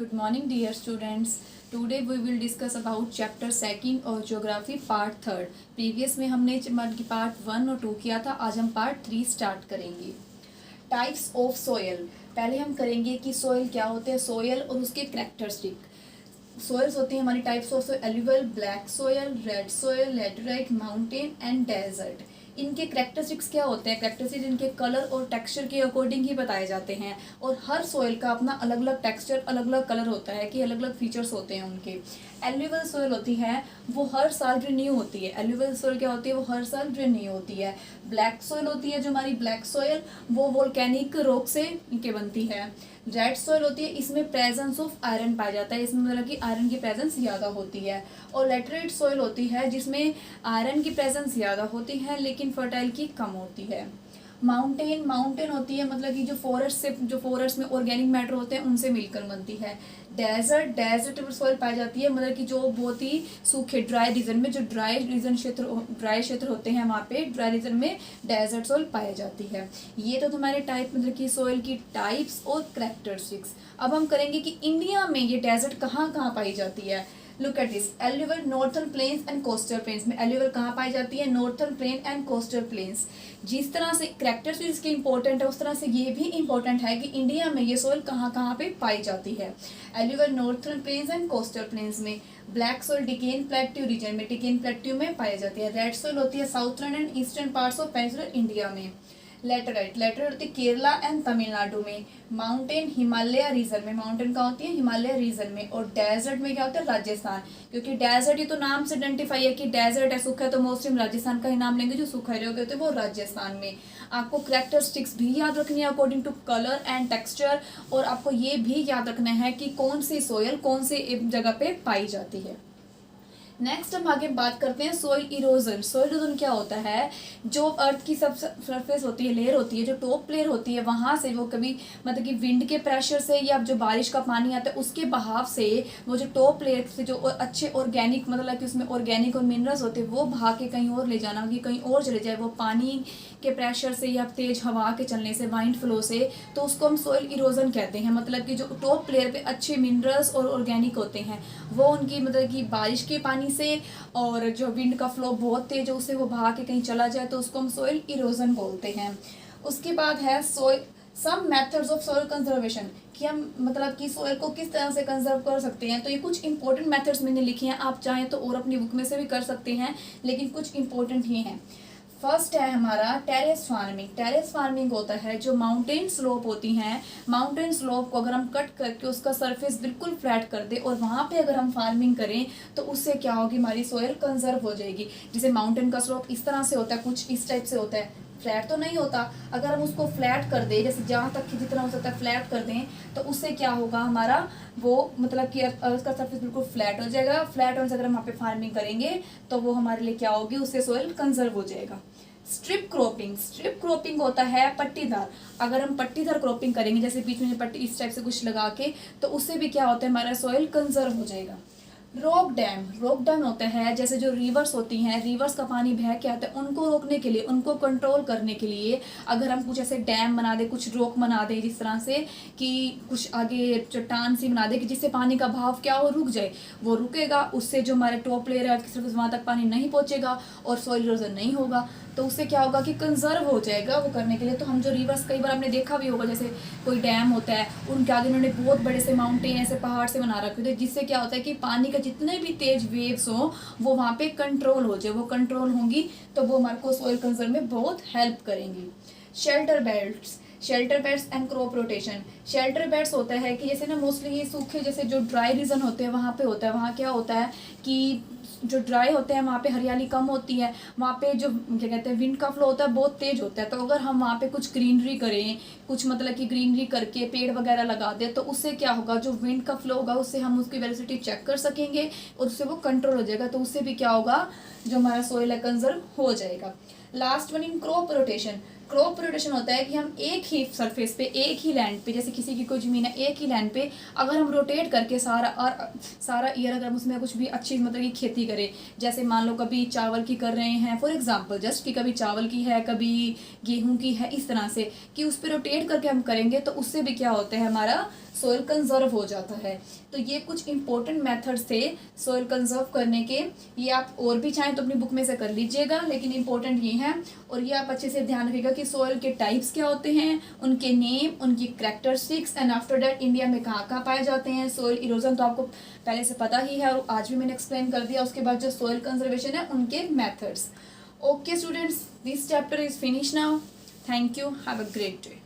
Good morning, dear students. Today we will discuss about chapter second और geography part third. Previous में हमने part 1 और 2 किया था. आज हम part 3 स्टार्ट करेंगे. Types of soil. पहले हम करेंगे कि soil क्या होते हैं, soil और उसके characteristic. Soils होती हैं हमारी types of soil: alluvial, black soil, red soil, laterite, mountain and desert. इनके करेक्टरिस्टिक्स क्या होते हैं? करेक्टरिस्टिक्स इनके कलर और टेक्सचर के अकॉर्डिंग ही बताए जाते हैं और हर सॉइल का अपना अलग अलग टेक्सचर, अलग अलग कलर होता है कि अलग अलग फीचर्स होते हैं उनके. एल्यूवियल सॉइल होती है वो हर साल रिन्यू होती है. एल्यूवियल सॉइल क्या होती है? वो हर साल रिन्यू होती है. ब्लैक सॉइल होती है जो हमारी ब्लैक सॉइल, वो वोल्केनिक रॉक से इनके बनती है. रेड सॉइल होती है, इसमें प्रेजेंस ऑफ आयरन पाया जाता है, इसमें मतलब कि आयरन की प्रेजेंस ज़्यादा होती है. और लेटराइट सॉइल होती है जिसमें आयरन की प्रेजेंस ज़्यादा होती है लेकिन फर्टाइल की कम होती है. माउंटेन होती है मतलब कि जो फॉरेस्ट में ऑर्गेनिक मैटर होते हैं उनसे मिलकर बनती है. डेजर्ट सॉइल पाई जाती है मतलब कि जो बहुत ही सूखे ड्राई रीजन में, जो ड्राई क्षेत्र होते हैं वहाँ पे ड्राई रीजन में डेजर्ट सॉइल पाई जाती है. ये तो तुम्हारे टाइप मतलब कि सॉइल की टाइप्स और करेक्टरिस्टिक्स. अब हम करेंगे कि इंडिया में ये डेजर्ट कहाँ कहाँ पाई जाती है. Look at this. Alluvial northern plains and coastal plains में एल्यूवियल कहाँ पाई जाती है? Northern plain and coastal plains. जिस तरह से करेक्टरिस्टिक्स इसके इंपॉर्टेंट है उस तरह से ये भी इंपॉर्टेंट है कि इंडिया में ये सॉइल कहाँ कहाँ पे पाई जाती है. Alluvial northern plains and coastal plains में. Black soil Deccan plateau region में, डिकेन प्लेट्यू में पाई जाती है. रेड सॉइल होती है southern and eastern parts of peninsular India में. लेटराइट होती है केरला एंड तमिलनाडु में. माउंटेन हिमालय रीजन में, माउंटेन कहाँ होती है? हिमालय रीजन में. और डेजर्ट में क्या होता है? राजस्थान. क्योंकि डेजर्ट ये तो नाम से आइडेंटिफाई है कि डेजर्ट है, सूखा है, तो मोस्टली हम राजस्थान का ही नाम लेंगे. जो सूखा एरिया होते हैं वो राजस्थान में. आपको करेक्टरिस्टिक्स भी याद रखनी है according to colour and texture, और आपको ये भी याद रखना है कि कौन सी सोयल कौन सी जगह पे पाई जाती है. नेक्स्ट हम आगे बात करते हैं सोइल इरोजन. सोइल इरोजन क्या होता है? जो अर्थ की सब सरफेस होती है, लेयर होती है, जो टॉप लेयर होती है, वहाँ से वो कभी मतलब कि विंड के प्रेशर से या जो बारिश का पानी आता है उसके बहाव से वो जो टॉप लेयर से जो अच्छे ऑर्गेनिक मतलब कि उसमें ऑर्गेनिक और मिनरल्स होते हैं वो बहा के कहीं और ले जाना कि कहीं और चले जाए, वो पानी के प्रेशर से या तेज हवा के चलने से, वाइंड फ्लो से, तो उसको हम सोइल इरोजन कहते हैं. मतलब कि जो टॉप लेयर पे अच्छे मिनरल्स और ऑर्गेनिक होते हैं वो उनकी मतलब कि बारिश के पानी से और जो विंड का फ्लो बहुत तेज है उससे वो बहा के कहीं चला जाए तो उसको हम सोइल इरोजन बोलते हैं. उसके बाद है soil some methods of soil conservation, कि हम मतलब कि सोइल को किस तरह से कंजर्व कर सकते हैं. तो ये कुछ इंपॉर्टेंट मेथड्स मैंने लिखे हैं, आप चाहें तो और अपनी बुक में से भी कर सकते हैं लेकिन कुछ इंपॉर्टेंट ही हैं. फर्स्ट है हमारा टेरेस फार्मिंग. टेरेस फार्मिंग होता है जो माउंटेन स्लोप होती हैं, माउंटेन स्लोप को अगर हम कट करके उसका सरफेस बिल्कुल फ्लैट कर दे और वहाँ पे अगर हम फार्मिंग करें तो उससे क्या होगी? हमारी सोयल कंजर्व हो जाएगी. जैसे माउंटेन का स्लोप इस तरह से होता है, कुछ इस टाइप से होता है, फ्लैट तो नहीं होता. अगर हम उसको फ्लैट कर दें, जैसे जहाँ तक कि जितना हो सकता है फ्लैट कर दें, तो उससे क्या होगा? हमारा वो मतलब कि अर्थ का सरफेस बिल्कुल फ्लैट हो जाएगा. फ्लैट होने से अगर हम वहाँ पे फार्मिंग करेंगे तो वो हमारे लिए क्या होगी? उससे सोइल कंजर्व हो जाएगा. स्ट्रिप क्रॉपिंग होता है पट्टीदार. अगर हम पट्टीदार क्रॉपिंग करेंगे, जैसे बीच में पट्टी इस टाइप से कुछ लगा के, तो उससे भी क्या होता है? हमारा सोइल कंजर्व हो जाएगा. रॉक डैम होता है जैसे जो रिवर्स होती हैं, रिवर्स का पानी बह के आता है, उनको रोकने के लिए, उनको कंट्रोल करने के लिए अगर हम कुछ ऐसे डैम बना दे, कुछ रॉक बना दे जिस तरह से कि कुछ आगे चट्टान सी बना दे कि जिससे पानी का बहाव क्या हो? रुक जाए. वो रुकेगा, उससे जो हमारे टॉप लेयर है सिर्फ वहाँ तक पानी नहीं पहुँचेगा और सॉइल इरोजन नहीं होगा. तो उससे क्या होगा कि कंजर्व हो जाएगा वो करने के लिए. तो हम जो रिवर्स, कई बार आपने देखा भी होगा, जैसे कोई डैम होता है उनके आगे उन्होंने बहुत बड़े से माउंटेन ऐसे पहाड़ से बना रखे होते हैं, जिससे क्या होता है कि पानी का जितने भी तेज वेव्स हो वो वहाँ पे कंट्रोल हो जाए. वो कंट्रोल होंगी तो वो हमारे को सोइल कंजर्व में बहुत हेल्प करेंगी. Shelter beds and crop rotation. Shelter beds होता है कि जैसे ना मोस्टली ये सूखे जैसे जो ड्राई रीजन होते हैं वहाँ पे होता है. वहाँ क्या होता है कि जो ड्राई होते हैं वहाँ पे हरियाली कम होती है, वहाँ पे जो क्या कहते हैं विंड का फ्लो होता है बहुत तेज होता है. तो अगर हम वहाँ पे कुछ ग्रीनरी करें, कुछ मतलब कि ग्रीनरी करके पेड़ वगैरह लगा दें, तो उससे क्या होगा? जो विंड का फ्लो होगा उससे हम उसकी वेलोसिटी चेक कर सकेंगे और उससे वो कंट्रोल हो जाएगा. तो उससे भी क्या होगा? जो हमारा सोइल है कंजर्व हो जाएगा. Last one in crop rotation होता है कि हम एक ही सरफेस पे, एक ही लैंड पे, जैसे किसी की कोई ज़मीन है एक ही लैंड पे, अगर हम रोटेट करके सारा ईयर अगर हम उसमें कुछ भी अच्छी मतलब कि खेती करें, जैसे मान लो कभी चावल की कर रहे हैं फॉर एग्जांपल जस्ट, कि कभी चावल की है, कभी गेहूं की है, इस तरह से कि उस पर रोटेट करके हम करेंगे तो उससे भी क्या होता है? हमारा सोइल कंजर्व हो जाता है। तो ये कुछ इंपॉर्टेंट मेथड्स थे सोइल कंजर्व करने के। ये आप और भी चाहें तो अपनी बुक में से कर लीजिएगा, लेकिन इंपॉर्टेंट ये है। और ये आप अच्छे से ध्यान रखिएगा कि सोइल के टाइप्स क्या होते हैं, उनके नेम, उनकी characteristics, and after that India में कहाँ कहाँ पाए जाते हैं। सोइल इरोजन तो आपको पहले से पता ही है और आज भी मैंने एक्सप्लेन कर दिया। उसके बाद जो सोइल कंजर्वेशन है उनके methods. Okay students, this chapter is finished now. Thank you. Have a great day.